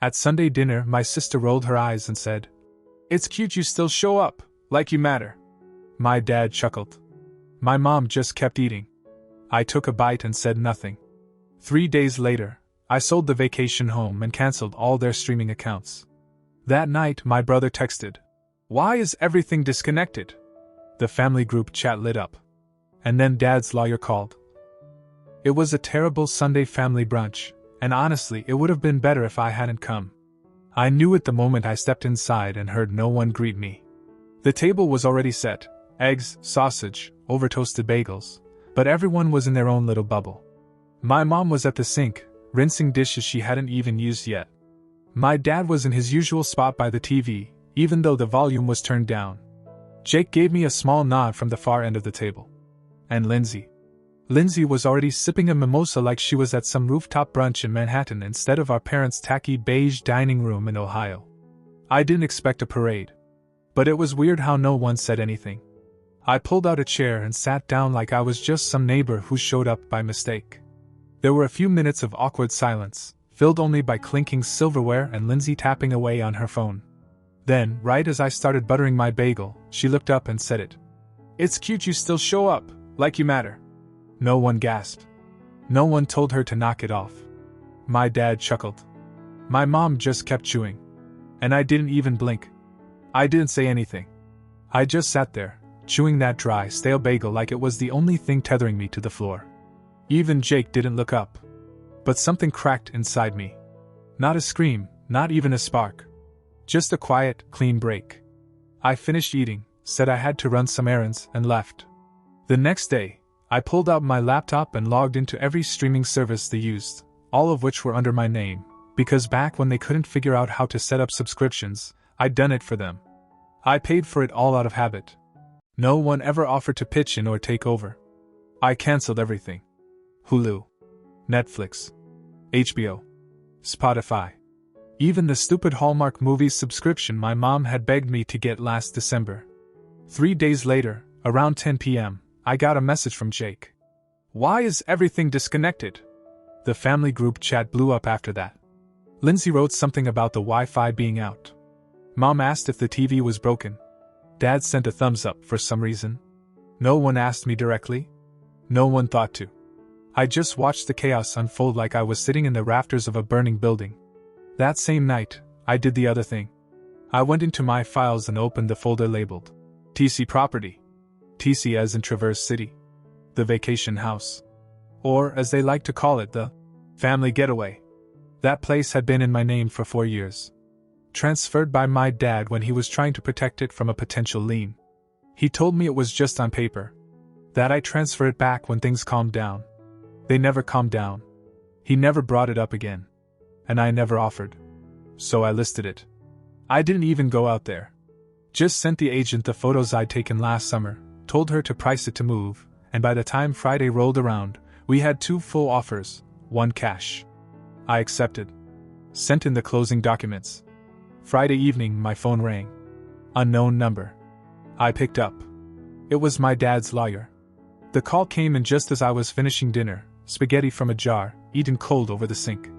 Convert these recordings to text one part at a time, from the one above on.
At Sunday dinner, my sister rolled her eyes and said, "It's cute you still show up, like you matter." My dad chuckled. My mom just kept eating. I took a bite and said nothing. 3 days later, I sold the vacation home and cancelled all their streaming accounts. That night, my brother texted, "Why is everything disconnected?" The family group chat lit up. And then Dad's lawyer called. It was a terrible Sunday family brunch, and honestly, it would have been better if I hadn't come. I knew it the moment I stepped inside and heard no one greet me. The table was already set: eggs, sausage, over-toasted bagels, but everyone was in their own little bubble. My mom was at the sink, rinsing dishes she hadn't even used yet. My dad was in his usual spot by the TV, even though the volume was turned down. Jake gave me a small nod from the far end of the table. And Lindsay was already sipping a mimosa like she was at some rooftop brunch in Manhattan instead of our parents' tacky beige dining room in Ohio. I didn't expect a parade. But it was weird how no one said anything. I pulled out a chair and sat down like I was just some neighbor who showed up by mistake. There were a few minutes of awkward silence, filled only by clinking silverware and Lindsay tapping away on her phone. Then, right as I started buttering my bagel, she looked up and said it. "It's cute you still show up, like you matter." No one gasped. No one told her to knock it off. My dad chuckled. My mom just kept chewing. And I didn't even blink. I didn't say anything. I just sat there, chewing that dry, stale bagel like it was the only thing tethering me to the floor. Even Jake didn't look up. But something cracked inside me. Not a scream, not even a spark. Just a quiet, clean break. I finished eating, said I had to run some errands, and left. The next day, I pulled out my laptop and logged into every streaming service they used, all of which were under my name, because back when they couldn't figure out how to set up subscriptions, I'd done it for them. I paid for it all out of habit. No one ever offered to pitch in or take over. I cancelled everything. Hulu, Netflix, HBO, Spotify. Even the stupid Hallmark movies subscription my mom had begged me to get last December. 3 days later, around 10 p.m., I got a message from Jake. "Why is everything disconnected?" The family group chat blew up after that. Lindsay wrote something about the Wi-Fi being out. Mom asked if the TV was broken. Dad sent a thumbs up for some reason. No one asked me directly. No one thought to. I just watched the chaos unfold like I was sitting in the rafters of a burning building. That same night, I did the other thing. I went into my files and opened the folder labeled TC Property. TC as in Traverse City. The vacation house. Or, as they like to call it, the family getaway. That place had been in my name for 4 years. Transferred by my dad when he was trying to protect it from a potential lien. He told me it was just on paper. That I transfer it back when things calmed down. They never calmed down. He never brought it up again. And I never offered. So I listed it. I didn't even go out there. Just sent the agent the photos I'd taken last summer, told her to price it to move, and by the time Friday rolled around, we had 2 full offers, 1 cash. I accepted. Sent in the closing documents. Friday evening, my phone rang. Unknown number. I picked up. It was my dad's lawyer. The call came in just as I was finishing dinner, spaghetti from a jar, eaten cold over the sink.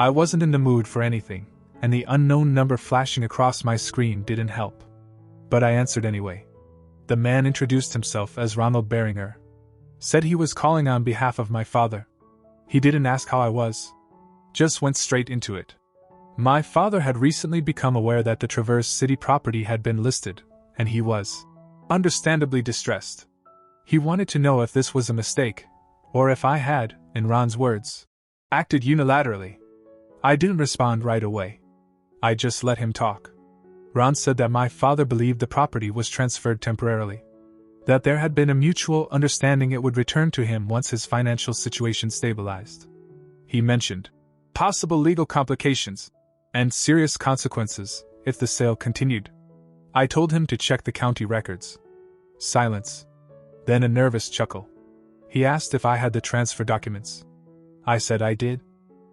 I wasn't in the mood for anything, and the unknown number flashing across my screen didn't help. But I answered anyway. The man introduced himself as Ronald Beringer. Said he was calling on behalf of my father. He didn't ask how I was. Just went straight into it. My father had recently become aware that the Traverse City property had been listed, and he was understandably distressed. He wanted to know if this was a mistake, or if I had, in Ron's words, acted unilaterally. I didn't respond right away. I just let him talk. Ron said that my father believed the property was transferred temporarily. That there had been a mutual understanding it would return to him once his financial situation stabilized. He mentioned possible legal complications and serious consequences if the sale continued. I told him to check the county records. Silence. Then a nervous chuckle. He asked if I had the transfer documents. I said I did.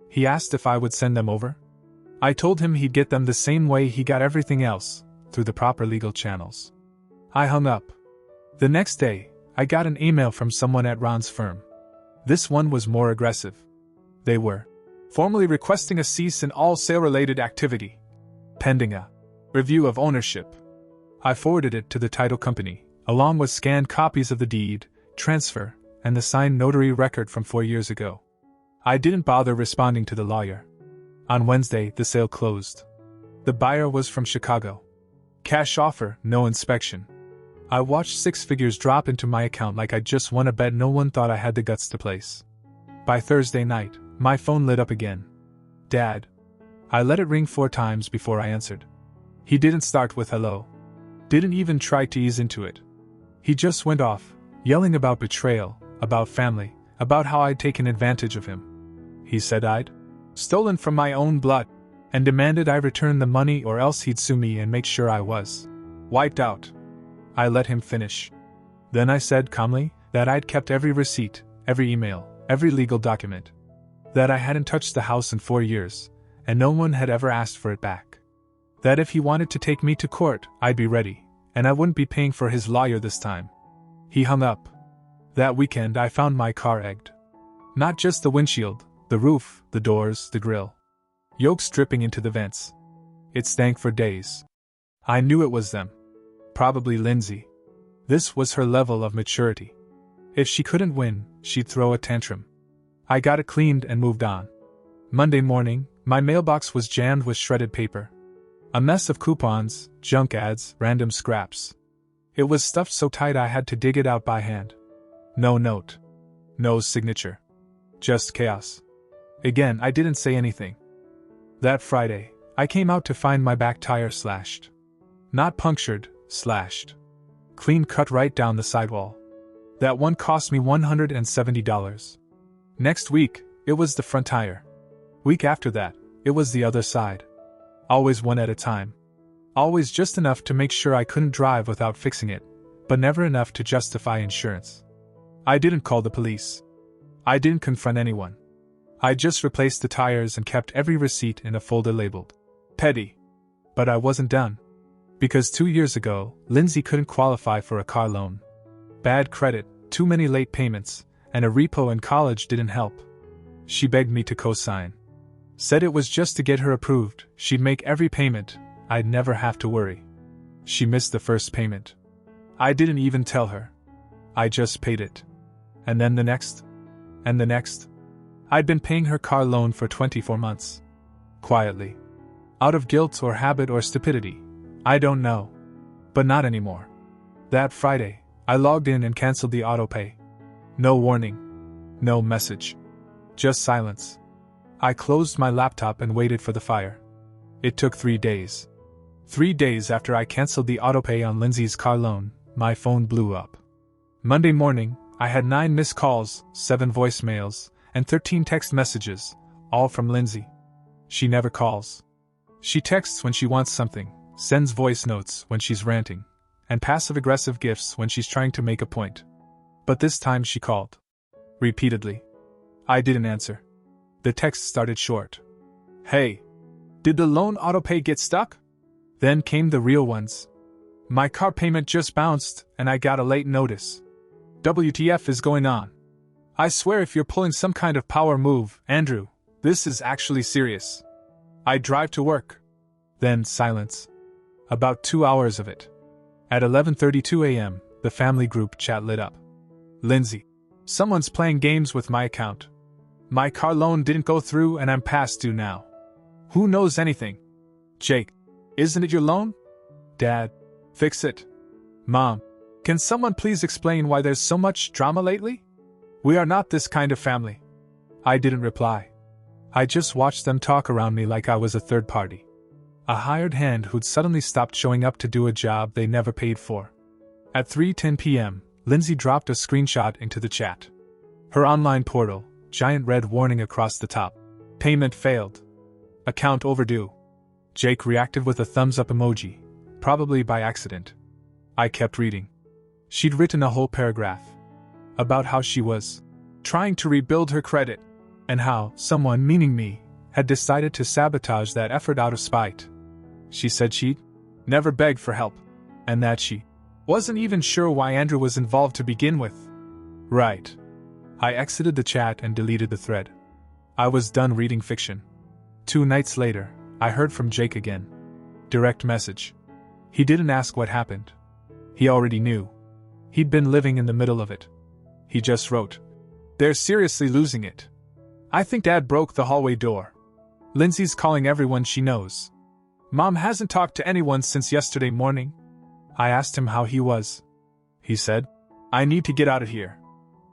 He asked if I would send them over. I told him he'd get them the same way he got everything else, through the proper legal channels. I hung up. The next day, I got an email from someone at Ron's firm. This one was more aggressive. They were formally requesting a cease in all sale-related activity, pending a review of ownership. I forwarded it to the title company, along with scanned copies of the deed, transfer, and the signed notary record from 4 years ago. I didn't bother responding to the lawyer. On Wednesday, the sale closed. The buyer was from Chicago. Cash offer, no inspection. I watched 6 figures drop into my account like I just won a bet no one thought I had the guts to place. By Thursday night, my phone lit up again. Dad. I let it ring 4 times before I answered. He didn't start with hello. Didn't even try to ease into it. He just went off, yelling about betrayal, about family, about how I'd taken advantage of him. He said I'd stolen from my own blood, and demanded I return the money or else he'd sue me and make sure I was wiped out. I let him finish. Then I said calmly that I'd kept every receipt, every email, every legal document. That I hadn't touched the house in 4 years, and no one had ever asked for it back. That if he wanted to take me to court, I'd be ready, and I wouldn't be paying for his lawyer this time. He hung up. That weekend I found my car egged. Not just the windshield, the roof, the doors, the grill. Yolks dripping into the vents. It stank for days. I knew it was them. Probably Lindsay. This was her level of maturity. If she couldn't win, she'd throw a tantrum. I got it cleaned and moved on. Monday morning, my mailbox was jammed with shredded paper. A mess of coupons, junk ads, random scraps. It was stuffed so tight I had to dig it out by hand. No note. No signature. Just chaos. Again, I didn't say anything. That Friday, I came out to find my back tire slashed. Not punctured, slashed. Clean cut right down the sidewall. That one cost me $170. Next week, it was the front tire. Week after that, it was the other side. Always one at a time. Always just enough to make sure I couldn't drive without fixing it, but never enough to justify insurance. I didn't call the police. I didn't confront anyone. I just replaced the tires and kept every receipt in a folder labeled petty. But I wasn't done. Because 2 years ago, Lindsay couldn't qualify for a car loan. Bad credit, too many late payments, and a repo in college didn't help. She begged me to co-sign. Said it was just to get her approved, she'd make every payment, I'd never have to worry. She missed the first payment. I didn't even tell her. I just paid it. And then the next. And the next. I'd been paying her car loan for 24 months. Quietly. Out of guilt or habit or stupidity. I don't know. But not anymore. That Friday, I logged in and canceled the autopay. No warning. No message. Just silence. I closed my laptop and waited for the fire. It took 3 days. 3 days after I canceled the autopay on Lindsay's car loan, my phone blew up. Monday morning, I had 9 missed calls, 7 voicemails, and 13 text messages, all from Lindsay. She never calls. She texts when she wants something, sends voice notes when she's ranting, and passive-aggressive gifts when she's trying to make a point. But this time she called. Repeatedly. I didn't answer. The text started short. Hey. Did the loan autopay get stuck? Then came the real ones. My car payment just bounced, and I got a late notice. WTF is going on? I swear if you're pulling some kind of power move, Andrew, this is actually serious. I drive to work. Then silence. About 2 hours of it. At 11:32 a.m., the family group chat lit up. Lindsay. Someone's playing games with my account. My car loan didn't go through and I'm past due now. Who knows anything? Jake. Isn't it your loan? Dad. Fix it. Mom. Can someone please explain why there's so much drama lately? We are not this kind of family. I didn't reply. I just watched them talk around me like I was a third party. A hired hand who'd suddenly stopped showing up to do a job they never paid for. At 3:10 p.m., Lindsay dropped a screenshot into the chat. Her online portal, giant red warning across the top. Payment failed. Account overdue. Jake reacted with a thumbs up emoji, probably by accident. I kept reading. She'd written a whole paragraph. About how she was trying to rebuild her credit, and how someone, meaning me, had decided to sabotage that effort out of spite. She said she'd never begged for help, and that she wasn't even sure why Andrew was involved to begin with. Right. I exited the chat and deleted the thread. I was done reading fiction. 2 nights later, I heard from Jake again. Direct message. He didn't ask what happened. He already knew. He'd been living in the middle of it. He just wrote, "They're seriously losing it. I think Dad broke the hallway door. Lindsay's calling everyone she knows. Mom hasn't talked to anyone since yesterday morning." I asked him how he was. He said, "I need to get out of here."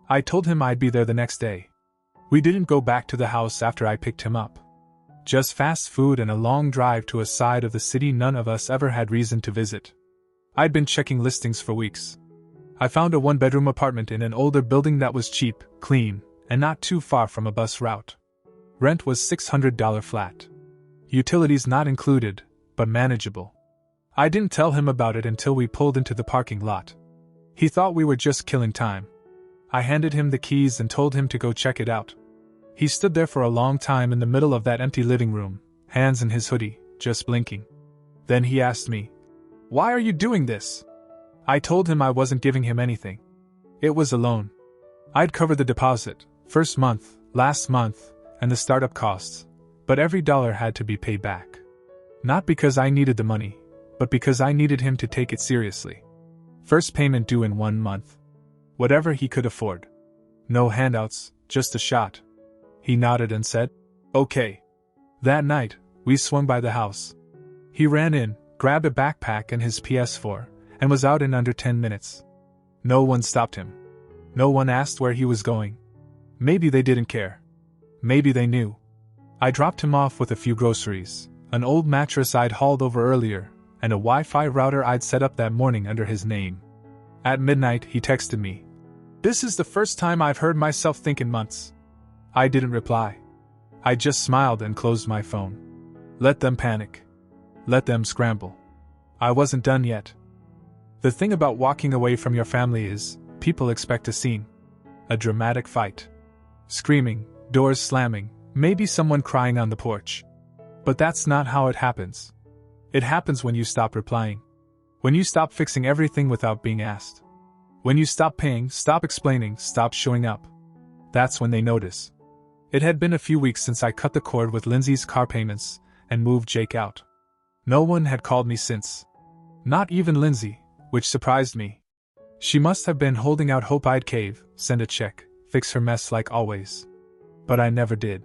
I told him I'd be there the next day. We didn't go back to the house after I picked him up. Just fast food and a long drive to a side of the city none of us ever had reason to visit. I'd been checking listings for weeks. I found a 1-bedroom apartment in an older building that was cheap, clean, and not too far from a bus route. Rent was $600 flat. Utilities not included, but manageable. I didn't tell him about it until we pulled into the parking lot. He thought we were just killing time. I handed him the keys and told him to go check it out. He stood there for a long time in the middle of that empty living room, hands in his hoodie, just blinking. Then he asked me, "Why are you doing this?" I told him I wasn't giving him anything. It was a loan. I'd covered the deposit, first month, last month, and the startup costs, but every dollar had to be paid back. Not because I needed the money, but because I needed him to take it seriously. First payment due in 1 month. Whatever he could afford. No handouts, just a shot. He nodded and said, "Okay." That night, we swung by the house. He ran in, grabbed a backpack and his PS4, and was out in under 10 minutes. No one stopped him. No one asked where he was going. Maybe they didn't care. Maybe they knew. I dropped him off with a few groceries, an old mattress I'd hauled over earlier, and a Wi-Fi router I'd set up that morning under his name. At midnight, he texted me, "This is the first time I've heard myself think in months." I didn't reply. I just smiled and closed my phone. Let them panic. Let them scramble. I wasn't done yet. The thing about walking away from your family is, people expect a scene. A dramatic fight. Screaming, doors slamming, maybe someone crying on the porch. But that's not how it happens. It happens when you stop replying. When you stop fixing everything without being asked. When you stop paying, stop explaining, stop showing up. That's when they notice. It had been a few weeks since I cut the cord with Lindsay's car payments and moved Jake out. No one had called me since. Not even Lindsay, which surprised me. She must have been holding out hope I'd cave, send a check, fix her mess like always. But I never did.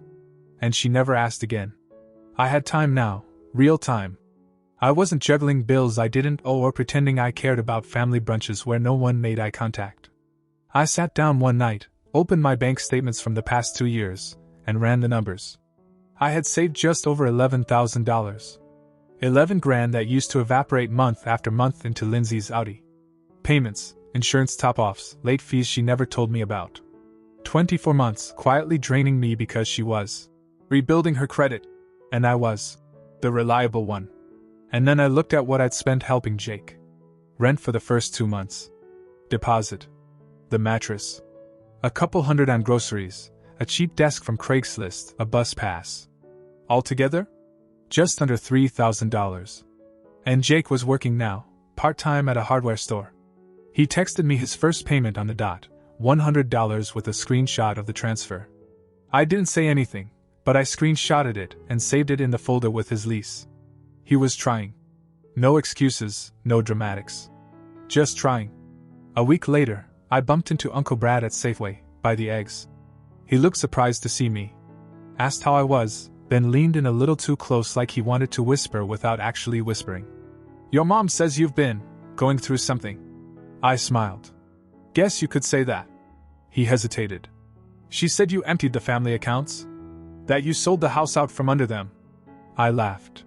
And she never asked again. I had time now, real time. I wasn't juggling bills I didn't owe or pretending I cared about family brunches where no one made eye contact. I sat down one night, opened my bank statements from the past 2 years, and ran the numbers. I had saved just over $11,000. 11 grand that used to evaporate month after month into Lindsay's Audi. Payments, insurance top-offs, late fees she never told me about. 24 months quietly draining me because she was rebuilding her credit, and I was the reliable one. And then I looked at what I'd spent helping Jake. Rent for the first 2 months. Deposit. The mattress. A couple hundred on groceries, a cheap desk from Craigslist, a bus pass. Altogether? Just under $3,000. And Jake was working now, part-time at a hardware store. He texted me his first payment on the dot, $100 with a screenshot of the transfer. I didn't say anything, but I screenshotted it and saved it in the folder with his lease. He was trying. No excuses, no dramatics. Just trying. A week later, I bumped into Uncle Brad at Safeway, by the eggs. He looked surprised to see me. Asked how I was, then leaned in a little too close like he wanted to whisper without actually whispering. "Your mom says you've been going through something." I smiled. "Guess you could say that." He hesitated. "She said you emptied the family accounts? That you sold the house out from under them?" I laughed.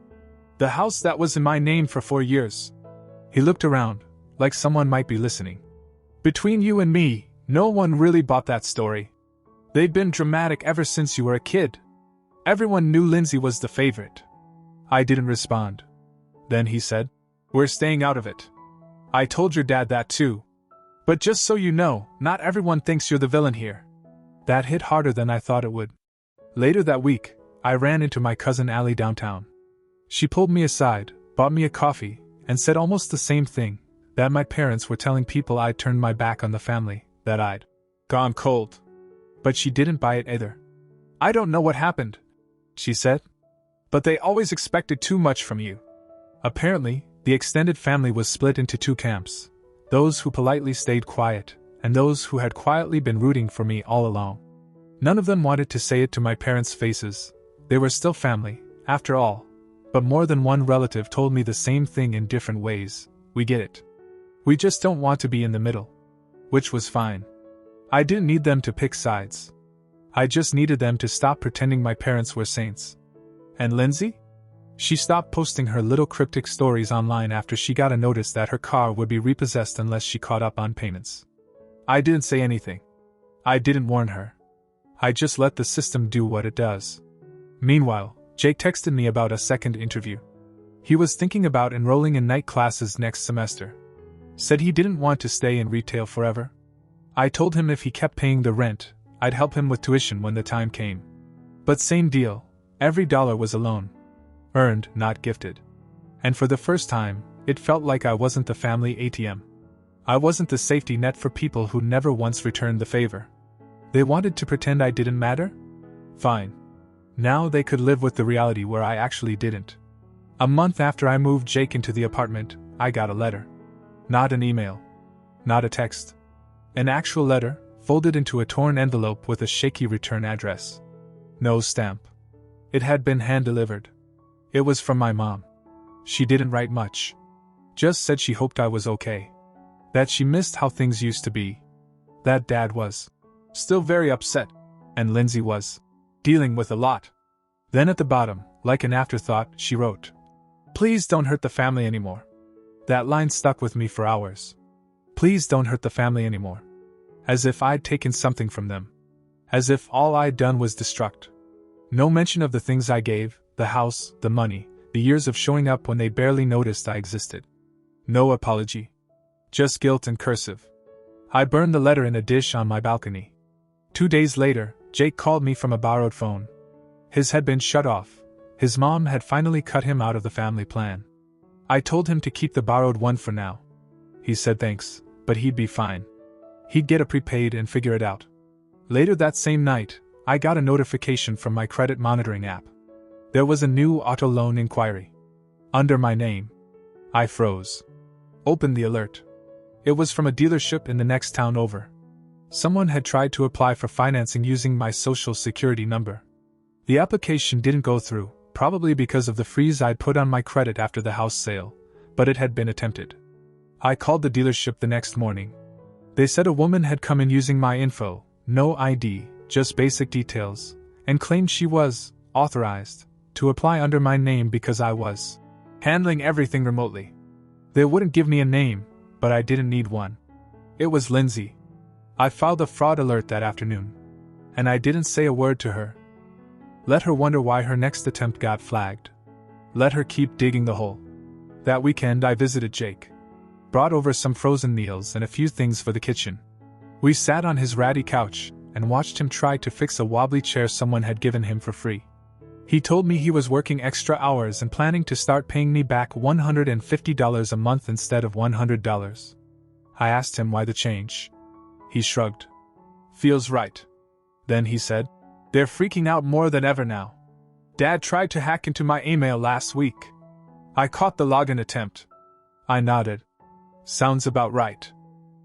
"The house that was in my name for 4 years." He looked around, like someone might be listening. "Between you and me, no one really bought that story. They'd been dramatic ever since you were a kid. Everyone knew Lindsay was the favorite." I didn't respond. Then he said, "We're staying out of it. I told your dad that too. But just so you know, not everyone thinks you're the villain here." That hit harder than I thought it would. Later that week, I ran into my cousin Allie downtown. She pulled me aside, bought me a coffee, and said almost the same thing, that my parents were telling people I'd turned my back on the family, that I'd gone cold. But she didn't buy it either. I don't know what happened, she said. But they always expected too much from you. Apparently, the extended family was split into two camps, those who politely stayed quiet, and those who had quietly been rooting for me all along. None of them wanted to say it to my parents' faces. They were still family, after all. But more than one relative told me the same thing in different ways. We get it. We just don't want to be in the middle. Which was fine. I didn't need them to pick sides. I just needed them to stop pretending my parents were saints. And Lindsay? She stopped posting her little cryptic stories online after she got a notice that her car would be repossessed unless she caught up on payments. I didn't say anything. I didn't warn her. I just let the system do what it does. Meanwhile, Jake texted me about a second interview. He was thinking about enrolling in night classes next semester. Said he didn't want to stay in retail forever. I told him if he kept paying the rent, I'd help him with tuition when the time came. But same deal, every dollar was a loan. Earned, not gifted. And for the first time, it felt like I wasn't the family ATM. I wasn't the safety net for people who never once returned the favor. They wanted to pretend I didn't matter? Fine. Now they could live with the reality where I actually didn't. A month after I moved Jake into the apartment, I got a letter. Not an email. Not a text. An actual letter, folded into a torn envelope with a shaky return address. No stamp. It had been hand-delivered. It was from my mom. She didn't write much. Just said she hoped I was okay. That she missed how things used to be. That Dad was still very upset, and Lindsay was dealing with a lot. Then at the bottom, like an afterthought, she wrote, "Please don't hurt the family anymore." That line stuck with me for hours. Please don't hurt the family anymore. As if I'd taken something from them. As if all I'd done was destruct. No mention of the things I gave, the house, the money, the years of showing up when they barely noticed I existed. No apology. Just guilt and cursive. I burned the letter in a dish on my balcony. 2 days later, Jake called me from a borrowed phone. His had been shut off. His mom had finally cut him out of the family plan. I told him to keep the borrowed one for now. He said thanks, but he'd be fine. He'd get a prepaid and figure it out. Later that same night, I got a notification from my credit monitoring app. There was a new auto loan inquiry. Under my name. I froze. Opened the alert. It was from a dealership in the next town over. Someone had tried to apply for financing using my social security number. The application didn't go through, probably because of the freeze I'd put on my credit after the house sale, but it had been attempted. I called the dealership the next morning. They said a woman had come in using my info, no ID, just basic details, and claimed she was authorized to apply under my name because I was handling everything remotely. They wouldn't give me a name, but I didn't need one. It was Lindsay. I filed a fraud alert that afternoon. And I didn't say a word to her. Let her wonder why her next attempt got flagged. Let her keep digging the hole. That weekend I visited Jake. Brought over some frozen meals and a few things for the kitchen. We sat on his ratty couch and watched him try to fix a wobbly chair someone had given him for free. He told me he was working extra hours and planning to start paying me back $150 a month instead of $100. I asked him why the change. He shrugged. Feels right. Then he said, "They're freaking out more than ever now. Dad tried to hack into my email last week. I caught the login attempt." I nodded. Sounds about right.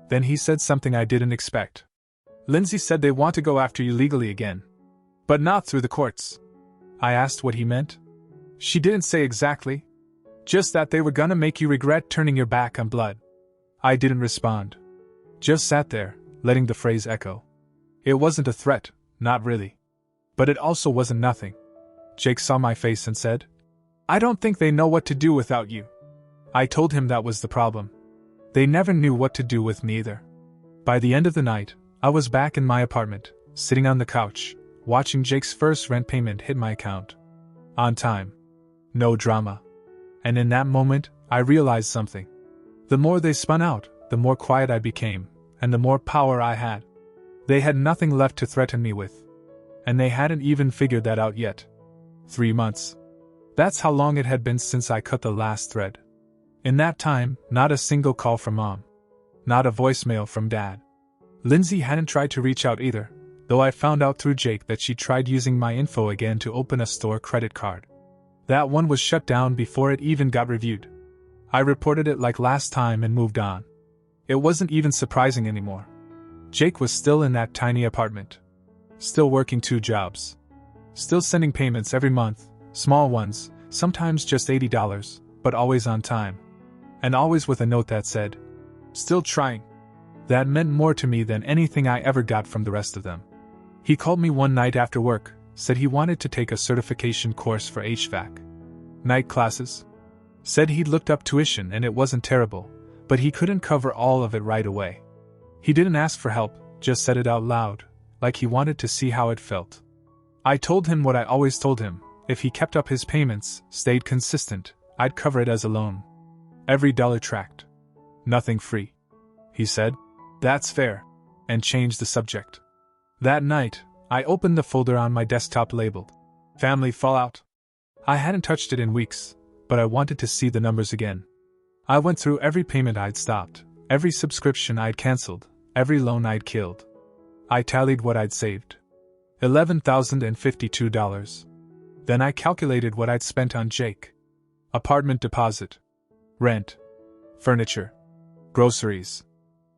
Then he said something I didn't expect. Lindsay said they want to go after you legally again. But not through the courts. I asked what he meant. She didn't say exactly. Just that they were gonna make you regret turning your back on blood. I didn't respond. Just sat there, letting the phrase echo. It wasn't a threat, not really. But it also wasn't nothing. Jake saw my face and said, "I don't think they know what to do without you." I told him that was the problem. They never knew what to do with me either. By the end of the night, I was back in my apartment, sitting on the couch, watching Jake's first rent payment hit my account. On time. No drama. And in that moment, I realized something. The more they spun out, the more quiet I became, and the more power I had. They had nothing left to threaten me with. And they hadn't even figured that out yet. 3 months. That's how long it had been since I cut the last thread. In that time, not a single call from Mom. Not a voicemail from Dad. Lindsay hadn't tried to reach out either, though I found out through Jake that she tried using my info again to open a store credit card. That one was shut down before it even got reviewed. I reported it like last time and moved on. It wasn't even surprising anymore. Jake was still in that tiny apartment. Still working 2 jobs. Still sending payments every month, small ones, sometimes just $80, but always on time. And always with a note that said, "Still trying." That meant more to me than anything I ever got from the rest of them. He called me one night after work, said he wanted to take a certification course for HVAC. Night classes. Said he'd looked up tuition and it wasn't terrible, but he couldn't cover all of it right away. He didn't ask for help, just said it out loud, like he wanted to see how it felt. I told him what I always told him: if he kept up his payments, stayed consistent, I'd cover it as a loan. Every dollar tracked. Nothing free. He said, "That's fair," and changed the subject. That night, I opened the folder on my desktop labeled Family Fallout. I hadn't touched it in weeks, but I wanted to see the numbers again. I went through every payment I'd stopped, every subscription I'd canceled, every loan I'd killed. I tallied what I'd saved. $11,052. Then I calculated what I'd spent on Jake. Apartment deposit. Rent. Furniture. Groceries.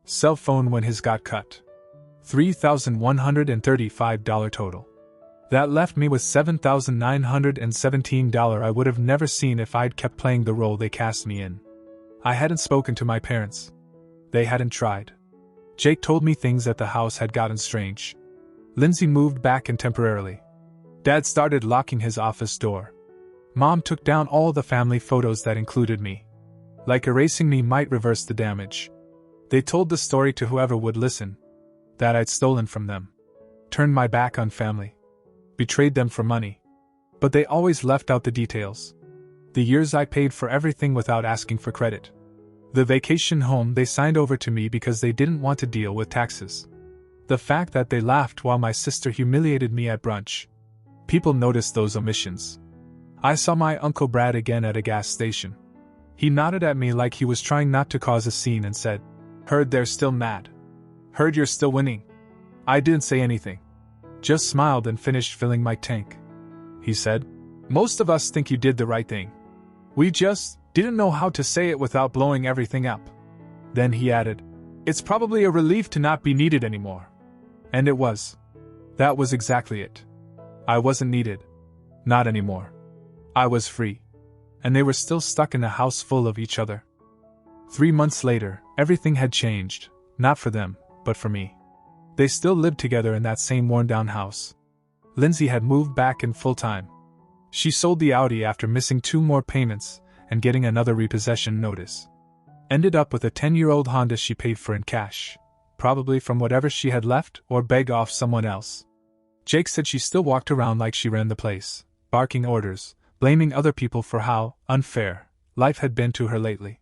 Cell phone when his got cut. $3,135 total. That left me with $7,917 I would have never seen if I'd kept playing the role they cast me in. I hadn't spoken to my parents. They hadn't tried. Jake told me things at the house had gotten strange. Lindsay moved back in temporarily. Dad started locking his office door. Mom took down all the family photos that included me. Like erasing me might reverse the damage. They told the story to whoever would listen. That I'd stolen from them. Turned my back on family. Betrayed them for money. But they always left out the details. The years I paid for everything without asking for credit. The vacation home they signed over to me because they didn't want to deal with taxes. The fact that they laughed while my sister humiliated me at brunch. People noticed those omissions. I saw my Uncle Brad again at a gas station. He nodded at me like he was trying not to cause a scene and said, "Heard they're still mad. Heard you're still winning." I didn't say anything. Just smiled and finished filling my tank. He said, "Most of us think you did the right thing. We just didn't know how to say it without blowing everything up." Then he added, "It's probably a relief to not be needed anymore." And it was. That was exactly it. I wasn't needed. Not anymore. I was free. And they were still stuck in a house full of each other. 3 months later, everything had changed, not for them, but for me. They still lived together in that same worn-down house. Lindsay had moved back in full-time. She sold the Audi after missing 2 more payments and getting another repossession notice. Ended up with a 10-year-old Honda she paid for in cash, probably from whatever she had left or begged off someone else. Jake said she still walked around like she ran the place, barking orders, blaming other people for how unfair life had been to her lately.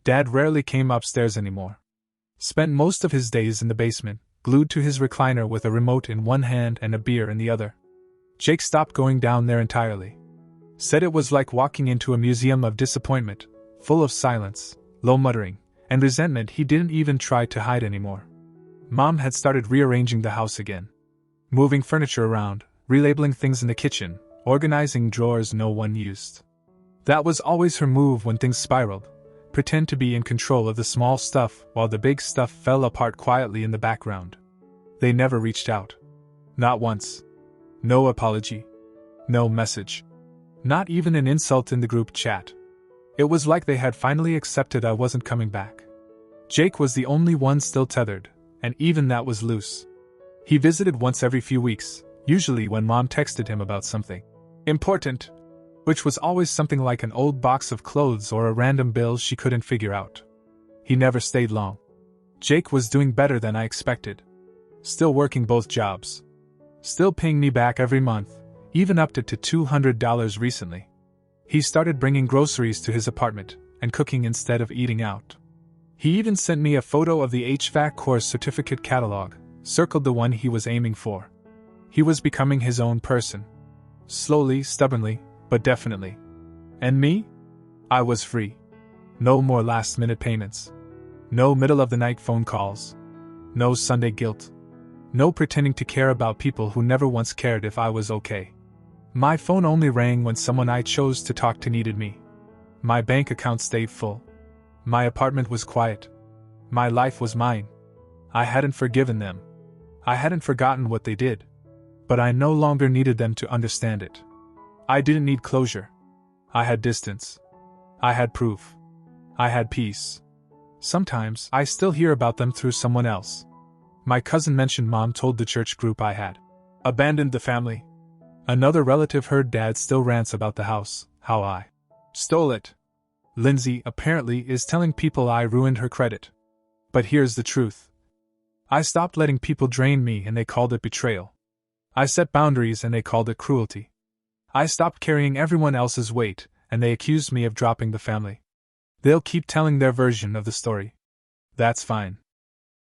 Dad rarely came upstairs anymore. Spent most of his days in the basement, glued to his recliner with a remote in one hand and a beer in the other. Jake stopped going down there entirely. Said it was like walking into a museum of disappointment, full of silence, low muttering, and resentment he didn't even try to hide anymore. Mom had started rearranging the house again. Moving furniture around, relabeling things in the kitchen, organizing drawers no one used. That was always her move when things spiraled. Pretend to be in control of the small stuff while the big stuff fell apart quietly in the background. They never reached out. Not once. No apology. No message. Not even an insult in the group chat. It was like they had finally accepted I wasn't coming back. Jake was the only one still tethered, and even that was loose. He visited once every few weeks, usually when Mom texted him about something important, which was always something like an old box of clothes or a random bill she couldn't figure out. He never stayed long. Jake was doing better than I expected. Still working both jobs. Still paying me back every month, even upped it to $200 recently. He started bringing groceries to his apartment, and cooking instead of eating out. He even sent me a photo of the HVAC course certificate catalog, circled the one he was aiming for. He was becoming his own person. Slowly, stubbornly, but definitely. And me? I was free. No more last-minute payments. No middle-of-the-night phone calls. No Sunday guilt. No pretending to care about people who never once cared if I was okay. My phone only rang when someone I chose to talk to needed me. My bank account stayed full. My apartment was quiet. My life was mine. I hadn't forgiven them. I hadn't forgotten what they did. But I no longer needed them to understand it. I didn't need closure. I had distance. I had proof. I had peace. Sometimes I still hear about them through someone else. My cousin mentioned Mom told the church group I had abandoned the family. Another relative heard Dad still rants about the house, how I stole it. Lindsay, apparently, is telling people I ruined her credit. But here's the truth. I stopped letting people drain me and they called it betrayal. I set boundaries and they called it cruelty. I stopped carrying everyone else's weight and they accused me of dropping the family. They'll keep telling their version of the story. That's fine.